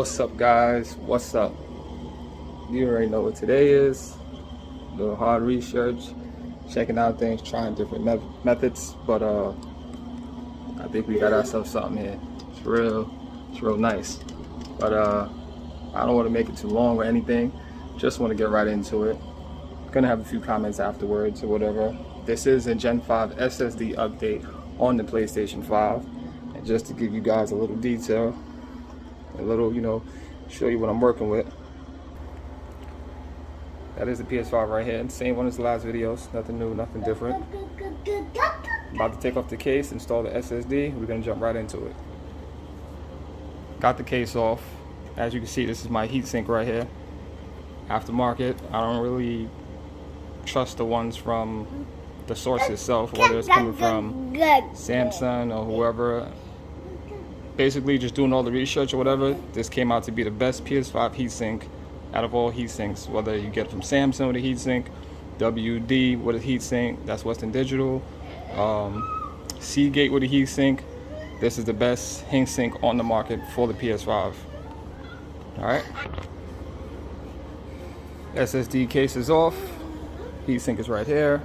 What's up, guys? What's up? You already know what today is. A little hard research, checking out things, trying different methods, but I think we got ourselves something here. It's real nice. But I don't want to make it too long or anything. Just want to get right into it. Gonna have a few comments afterwards or whatever. This is a Gen 5 SSD update on the PlayStation 5, and just to give you guys a little detail, a little, show you what I'm working with. That is the PS5 right here. Same one as the last videos. Nothing new, nothing different. About to take off the case, install the SSD. We're gonna jump right into it. Got the case off. As you can see, this is my heatsink right here. Aftermarket. I don't really trust the ones from the source itself, whether it's coming from Samsung or whoever. Basically, just doing all the research or whatever, this came out to be the best PS5 heatsink out of all heatsinks. Whether you get it from Samsung with a heatsink, WD with a heatsink, that's Western Digital, Seagate with a heatsink, this is the best heatsink on the market for the PS5. Alright. SSD case is off. Heatsink is right here.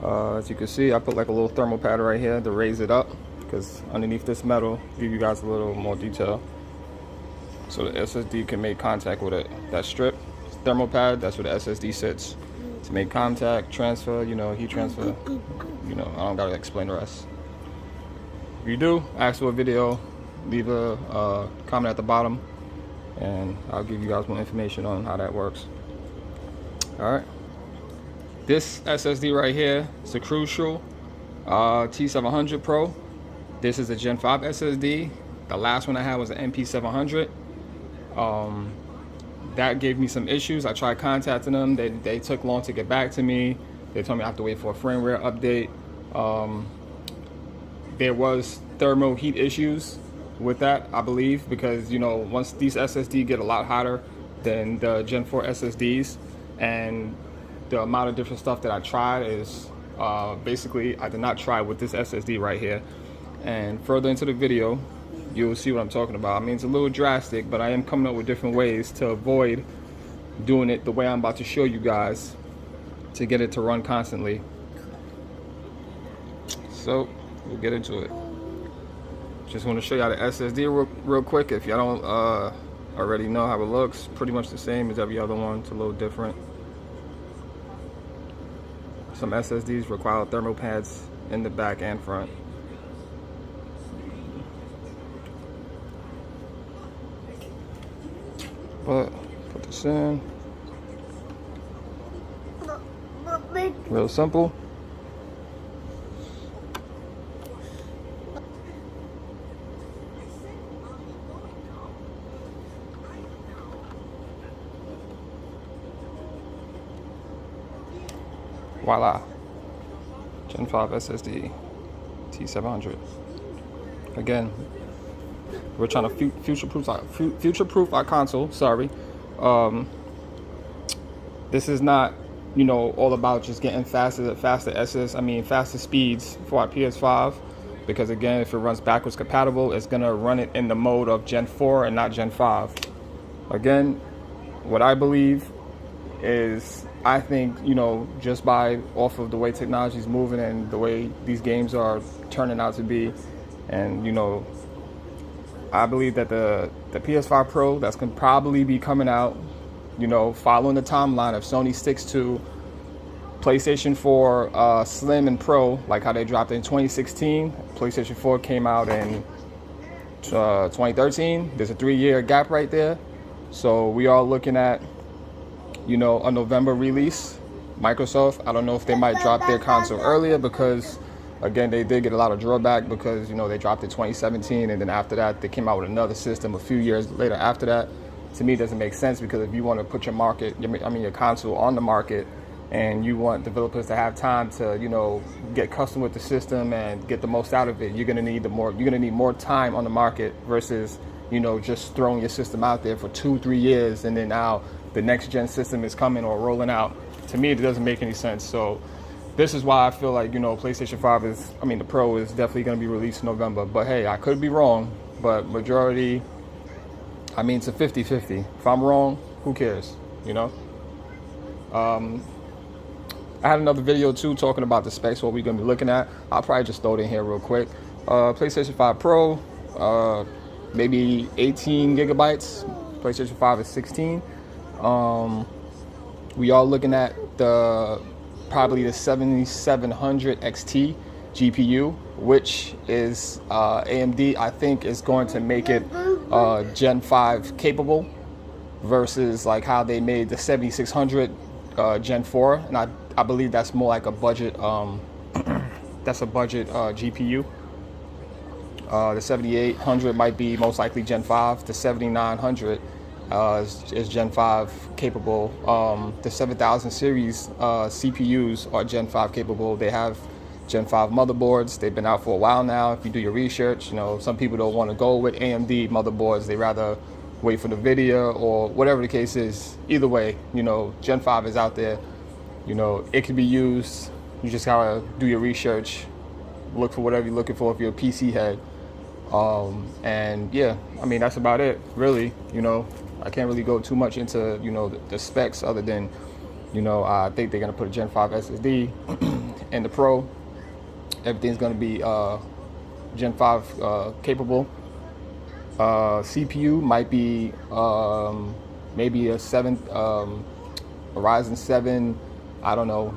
As you can see, I put like a little thermal pad right here to raise it up, because underneath this metal, give you guys a little more detail, so the SSD can make contact with it. That strip, thermal pad, that's where the SSD sits to make contact, transfer, heat transfer. I don't gotta explain the rest. If you do, ask for a video, leave a comment at the bottom, and I'll give you guys more information on how that works. All right. This SSD right here is a Crucial T700 Pro. This is a Gen 5 SSD. The last one I had was an MP700. That gave me some issues. I tried contacting them. They took long to get back to me. They told me I have to wait for a firmware update. There was thermal heat issues with that, I believe, because once these SSD get a lot hotter than the Gen 4 SSDs, and the amount of different stuff that I tried is basically I did not try with this SSD right here. And further into the video, you'll see what I'm talking about. I mean, it's a little drastic, but I am coming up with different ways to avoid doing it the way I'm about to show you guys, to get it to run constantly. So we'll get into it. Just want to show y'all the SSD real quick. If y'all don't already know how it looks, pretty much the same as every other one. It's a little different. Some SSDs require thermal pads in the back and front. But put this in. Real simple. Voila. Gen 5 SSD T700. Again, we're trying to future-proof our console. Sorry. This is not, all about just getting faster speeds for our PS5, because again, if it runs backwards compatible, it's gonna run it in the mode of Gen 4 and not Gen 5. Again, what I believe is, I think, just off of the way technology is moving and the way these games are turning out to be, and I believe that the PS5 Pro that's going to probably be coming out, following the timeline of Sony sticks to PlayStation 4 Slim and Pro, like how they dropped it in 2016. PlayStation 4 came out in 2013. There's a 3-year gap right there. So we are looking at, a November release. Microsoft, I don't know if they might drop their console earlier, because again, they did get a lot of drawback because, they dropped it 2017, and then after that, they came out with another system a few years later after that. To me, it doesn't make sense, because if you want to put your console on the market, and you want developers to have time to, get custom with the system and get the most out of it, you're gonna need more time on the market versus, just throwing your system out there for 2-3 years, and then now the next gen system is coming or rolling out. To me, it doesn't make any sense. So this is why I feel like, PlayStation 5 the Pro is definitely going to be released in November. But hey, I could be wrong, but majority I mean, it's a 50-50. If I'm wrong, who cares, you know? I had another video too talking about the specs, what we're gonna be looking at. I'll probably just throw it in here real quick. PlayStation 5 Pro, maybe 18 gigabytes. PlayStation 5 is 16. We are looking at probably the 7700 XT GPU, which is AMD, I think, is going to make it Gen 5 capable versus like how they made the 7600 Gen 4, and I believe that's more like a budget that's a budget GPU. The 7800 might be most likely Gen 5. The 7900 is Gen 5 capable. The 7000 series CPUs are Gen 5 capable. They have Gen 5 motherboards. They've been out for a while now. If you do your research, you know, some people don't want to go with AMD motherboards. They rather wait for the video or whatever the case is. Either way, you know, Gen 5 is out there. You know, it can be used. You just gotta do your research, look for whatever you're looking for if you're a PC head. And yeah, I mean, that's about it, really. You know, I can't really go too much into, you know, the specs other than, you know, I think they're gonna put a Gen 5 SSD in the Pro. Everything's gonna be Gen 5 capable. CPU might be maybe a Ryzen 7, I don't know,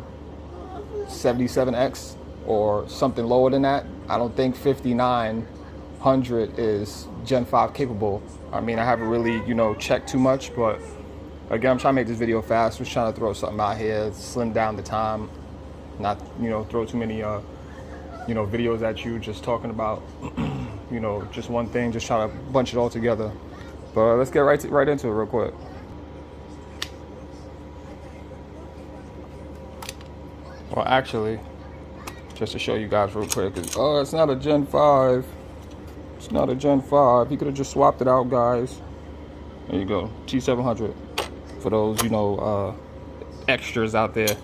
77X or something lower than that. I don't think 5900 is Gen 5 capable. I mean, I haven't really, you know, checked too much, but again, I'm trying to make this video fast. Just trying to throw something out here, slim down the time, not, you know, throw too many you know, videos at you just talking about you know, just one thing, just trying to bunch it all together. But let's get right into it real quick. Well, actually, just to show you guys real quick, oh, it's not a Gen 5. It's not a Gen 5. You could have just swapped it out, guys. There you go, T700. For those, you know, extras out there.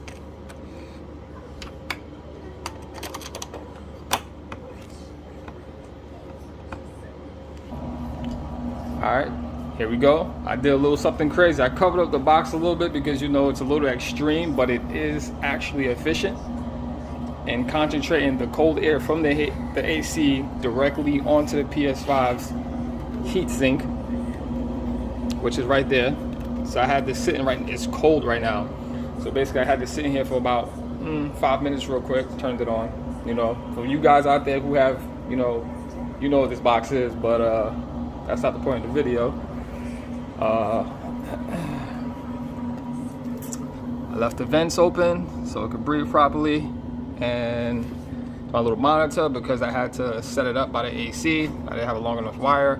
All right, here we go. I did a little something crazy. I covered up the box a little bit because, you know, it's a little extreme, but it is actually efficient in concentrating the cold air from the AC directly onto the PS5's heatsink, which is right there. So I had this sitting right, it's cold right now. So basically I had this sitting here for about 5 minutes real quick, turned it on. You know, for you guys out there who have, you know what this box is, but that's not the point of the video. I left the vents open so it could breathe properly, and my little monitor, because I had to set it up by the AC. I didn't have a long enough wire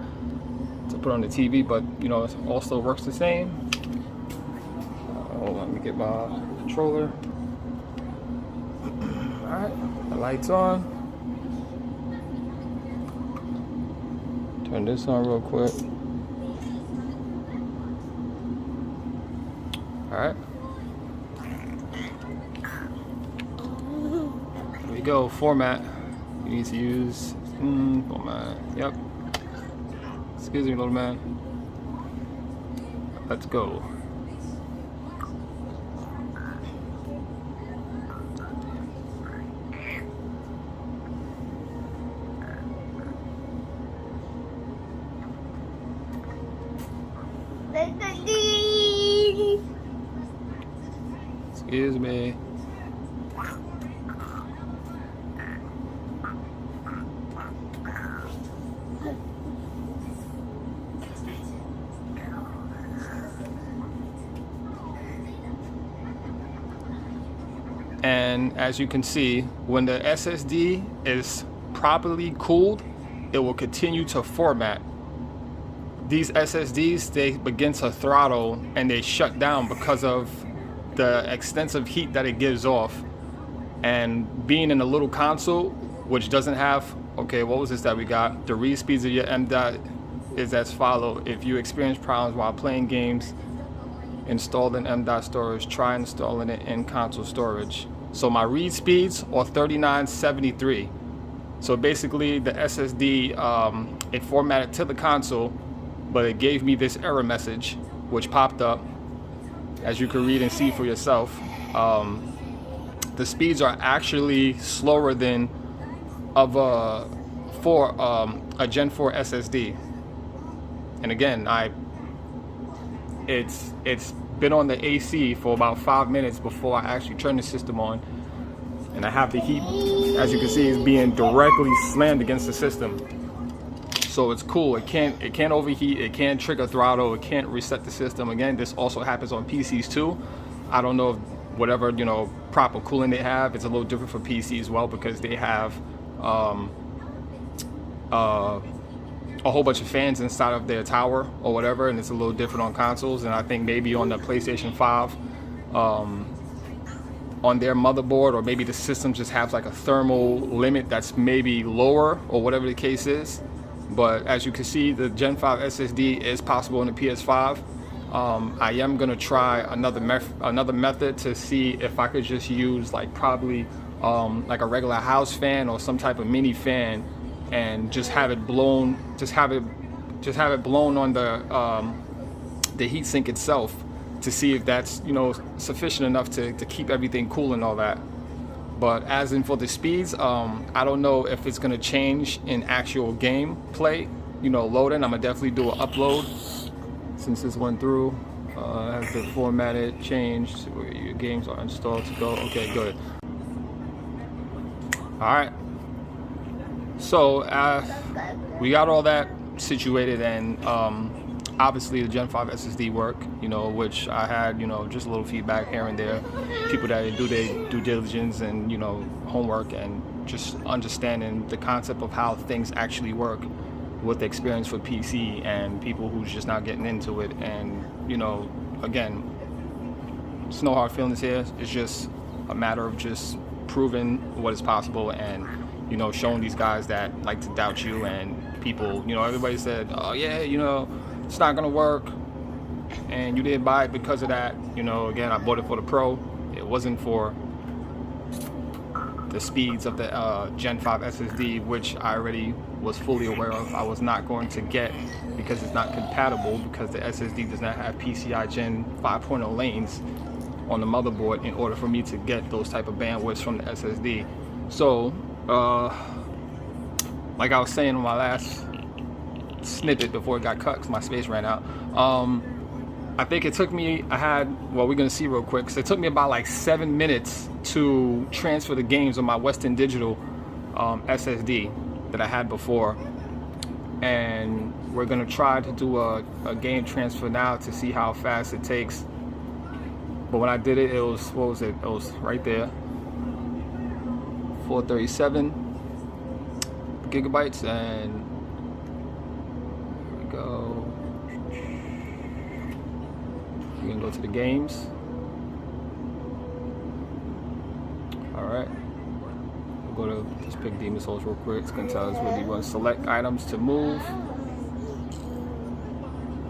to put on the TV, but you know, it also works the same. Hold on, let me get my controller. All right, the lights on. Turn this on real quick. All right. Here we go. Format. You need to use format. Yep. Excuse me, little man. Let's go. Excuse me. And as you can see, when the SSD is properly cooled, it will continue to format. These SSDs, they begin to throttle and they shut down because of the extensive heat that it gives off. And being in a little console, which doesn't have, okay, what was this that we got? The read speeds of your M.dot is as follow. If you experience problems while playing games, installing M.dot storage, try installing it in console storage. So my read speeds are 3973. So basically the SSD, it formatted to the console but it gave me this error message which popped up, as you can read and see for yourself. The speeds are actually slower than of a Gen 4 SSD. And again, it's been on the AC for about 5 minutes before I actually turn the system on, and I have the heat, as you can see, is being directly slammed against the system. So it's cool. It can't overheat. It can't trigger throttle. It can't reset the system. Again, this also happens on PCs too. I don't know if whatever, you know, proper cooling they have, it's a little different for PC as well, because they have a whole bunch of fans inside of their tower or whatever, and it's a little different on consoles. And I think maybe on the PlayStation 5, on their motherboard, or maybe the system just has like a thermal limit that's maybe lower, or whatever the case is. But as you can see, the Gen 5 SSD is possible on the PS5. I am gonna try another method to see if I could just use like probably like a regular house fan or some type of mini fan, and just have it blown, just have it blown on the heatsink itself, to see if that's, you know, sufficient enough to keep everything cool and all that. But as in for the speeds, I don't know if it's gonna change in actual game play, you know, loading. I'm gonna definitely do an upload since this went through. Has been formatted, changed, where your games are installed to go. Okay, good. All right. So we got all that situated, and obviously the Gen 5 SSD work, you know, which I had, you know, just a little feedback here and there, people that do their due diligence and, you know, homework, and just understanding the concept of how things actually work with the experience for PC, and people who's just not getting into it. And, you know, again, it's no hard feelings here. It's just a matter of just proving what is possible, and, you know, showing these guys that like to doubt you, and people, you know, everybody said, oh yeah, you know, it's not gonna work, and you didn't buy it because of that. You know, again, I bought it for the Pro. It wasn't for the speeds of the Gen 5 SSD, which I already was fully aware of. I was not going to get, because it's not compatible, because the SSD does not have PCI Gen 5.0 lanes on the motherboard in order for me to get those type of bandwidths from the SSD. So, like I was saying on my last snippet before it got cut because my space ran out, I think it took me, well, we're gonna see real quick, so it took me about like 7 minutes to transfer the games on my Western Digital SSD that I had before. And we're gonna try to do a game transfer now to see how fast it takes. But when I did it, it was, what was it? It was right there, 437 gigabytes, and here we go. We're gonna go to the games. All right, we'll go to, just pick Demon Souls real quick. It's gonna tell us where we want to select items to move.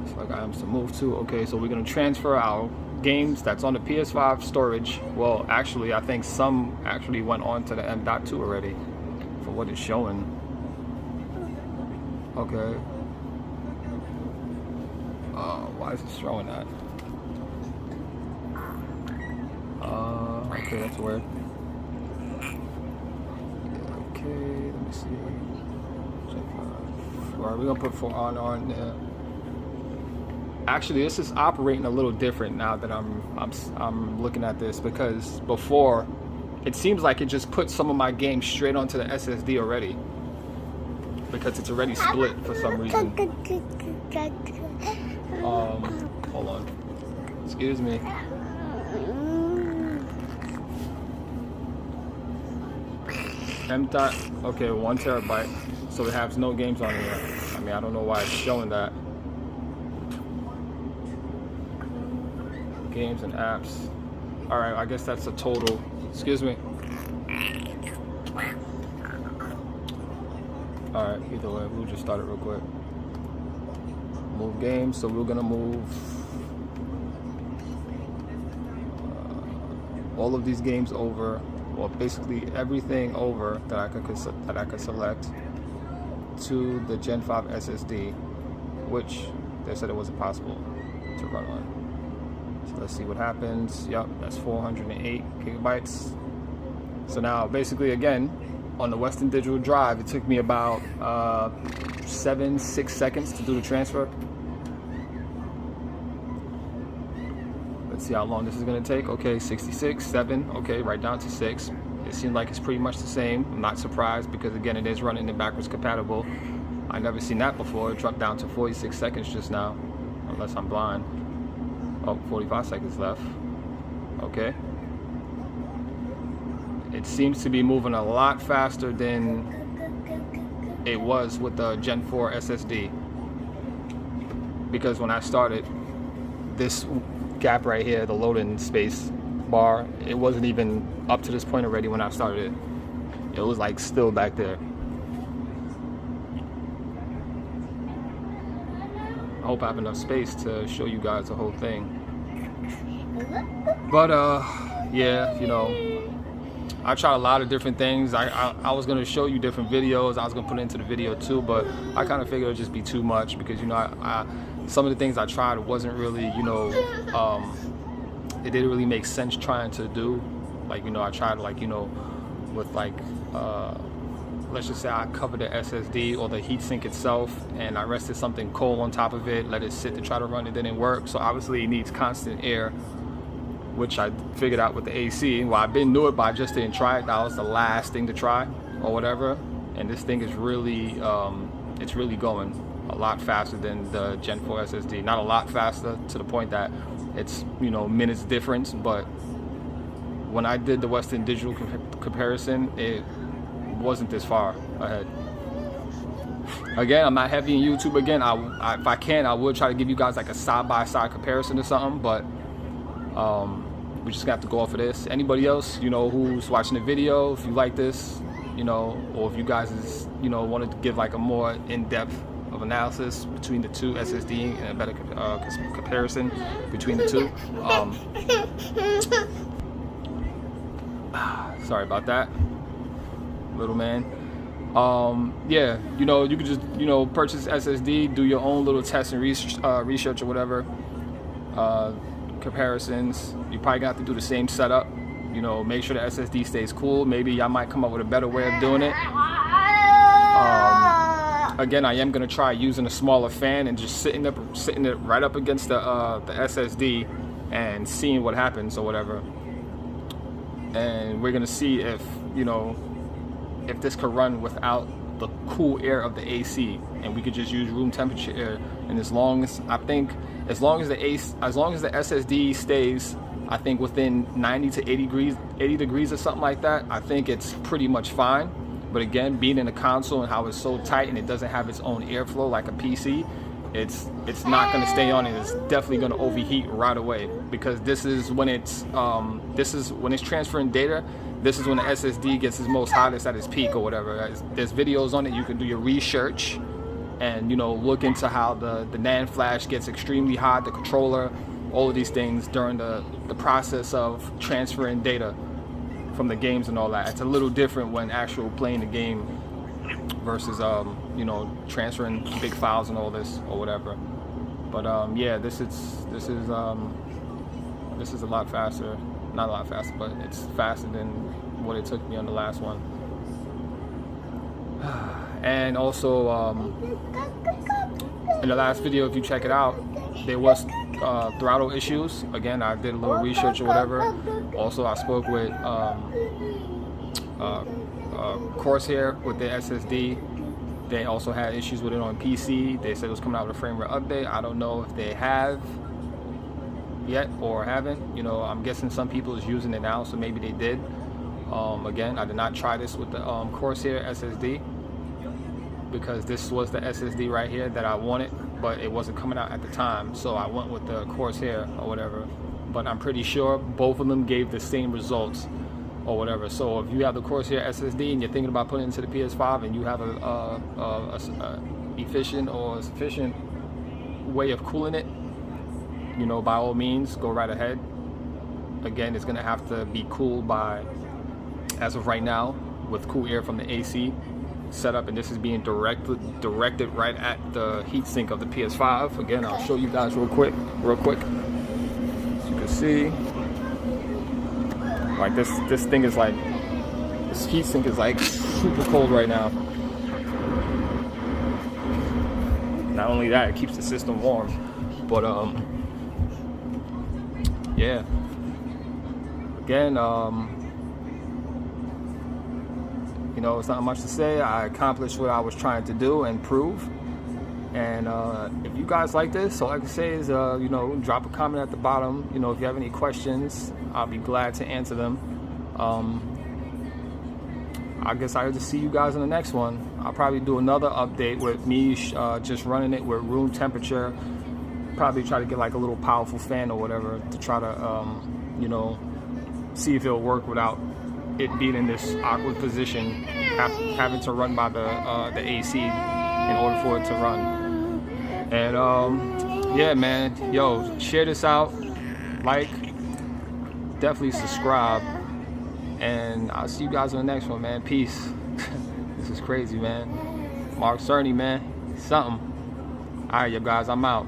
Select items to move to. Okay, so we're gonna transfer our games that's on the PS5 storage. Well, actually, I think some actually went on to the M.2 already, for what it's showing. Okay. Why is it showing that? Okay, that's weird. Okay, let me see. Alright, we're gonna put 4 on there. Actually, this is operating a little different now that I'm looking at this, because before it seems like it just put some of my games straight onto the SSD already, because it's already split for some reason. Hold on. Excuse me. Okay, 1 terabyte. So it has no games on here. I mean, I don't know why it's showing that. Games and apps. Alright, I guess that's a total. Excuse me. Alright, either way, we'll just start it real quick. Move games, so we're gonna move all of these games over, or basically everything over that I could select to the Gen 5 SSD, which They said it wasn't possible to run on. So let's see what happens. Yep, that's 408 gigabytes. So now basically again, on the Western Digital drive, it took me about 6 seconds to do the transfer. Let's see how long this is gonna take. Okay, 66, 7, okay, right down to 6. It seems like it's pretty much the same. I'm not surprised because again, it is running in backwards compatible. I never seen that before. It dropped down to 46 seconds just now, unless I'm blind. Oh, 45 seconds left. Okay. It seems to be moving a lot faster than it was with the Gen 4 SSD. Because when I started, this gap right here, the loading space bar, it wasn't even up to this point already when I started it. It was like still back there. I hope I have enough space to show you guys the whole thing. But yeah, you know, I tried a lot of different things. I was gonna show you different videos. I was gonna put it into the video too, but I kind of figured it'd just be too much because, you know, I some of the things I tried wasn't really, you know, it didn't really make sense trying to do. Like, you know, I tried like, you know, with like let's just say I covered the SSD or the heatsink itself and I rested something cold on top of it, let it sit to try to run, it didn't work. So obviously it needs constant air, which I figured out with the AC. Well, I've been knew it, but I just didn't try it. That was the last thing to try or whatever. And this thing is really, it's really going a lot faster than the Gen 4 SSD. Not a lot faster to the point that it's, you know, minutes difference, but when I did the Western Digital comparison, it wasn't this far ahead. Again, I'm not heavy in YouTube. Again, if I can, I would try to give you guys like a side-by-side comparison or something, but we just got to go off of this. Anybody else, you know, who's watching the video, if you like this, you know, or if you guys, you know, wanted to give like a more in-depth of analysis between the two SSD and a better comparison between the two. Sorry about that, little man. Yeah, you know, you could just, you know, purchase SSD, do your own little tests and research or whatever. Comparisons, you probably gonna have to do the same setup, you know, make sure the SSD stays cool. Maybe I might come up with a better way of doing it. Again, I am gonna try using a smaller fan and just sitting it right up against the SSD and seeing what happens or whatever. And we're gonna see if, you know, if this could run without the cool air of the AC, and we could just use room temperature air. And as long as the SSD stays, I think within 90 to 80 degrees or something like that, I think it's pretty much fine. But again, being in a console and how it's so tight and it doesn't have its own airflow like a PC, it's not going to stay on, and it's definitely going to overheat right away, because this is when it's transferring data. This is when the SSD gets its most hottest at its peak or whatever. There's videos on it. You can do your research and, you know, look into how the NAND flash gets extremely hot, the controller, all of these things during the process of transferring data from the games and all that. It's a little different when actual playing the game versus you know, transferring big files and all this or whatever. But yeah, this is a lot faster. Not a lot faster, but it's faster than what it took me on the last one. And also, in the last video, if you check it out, there was throttle issues. Again, I did a little research or whatever. Also, I spoke with Corsair with their SSD. They also had issues with it on PC. They said it was coming out with a firmware update. I don't know if they have yet or haven't. You know, I'm guessing some people is using it now, so maybe they did. Again, I did not try this with the Corsair SSD, because this was the SSD right here that I wanted, but it wasn't coming out at the time, so I went with the Corsair or whatever. But I'm pretty sure both of them gave the same results or whatever. So if you have the Corsair SSD and you're thinking about putting it into the PS5 and you have a efficient or sufficient way of cooling it, you know, by all means, go right ahead. Again, it's gonna have to be cooled by, as of right now, with cool air from the AC. setup, and this is being directed right at the heatsink of the PS5. Again, I'll show you guys real quick. As you can see, like this thing is like, this heatsink is like super cold right now. Not only that, it keeps the system warm, but yeah. Again, you know, it's not much to say. I accomplished what I was trying to do and prove. And if you guys like this, all I can say is, you know, drop a comment at the bottom. You know, if you have any questions, I'll be glad to answer them. I guess I'll just see you guys in the next one. I'll probably do another update with me just running it with room temperature. Probably try to get like a little powerful fan or whatever to try to, you know, see if it'll work without it being in this awkward position, having to run by the AC in order for it to run. And yeah, man, yo, share this out, like, definitely subscribe, and I'll see you guys on the next one, man. Peace. This is crazy, man. Mark Cerny, man, something. All right, you guys, I'm out.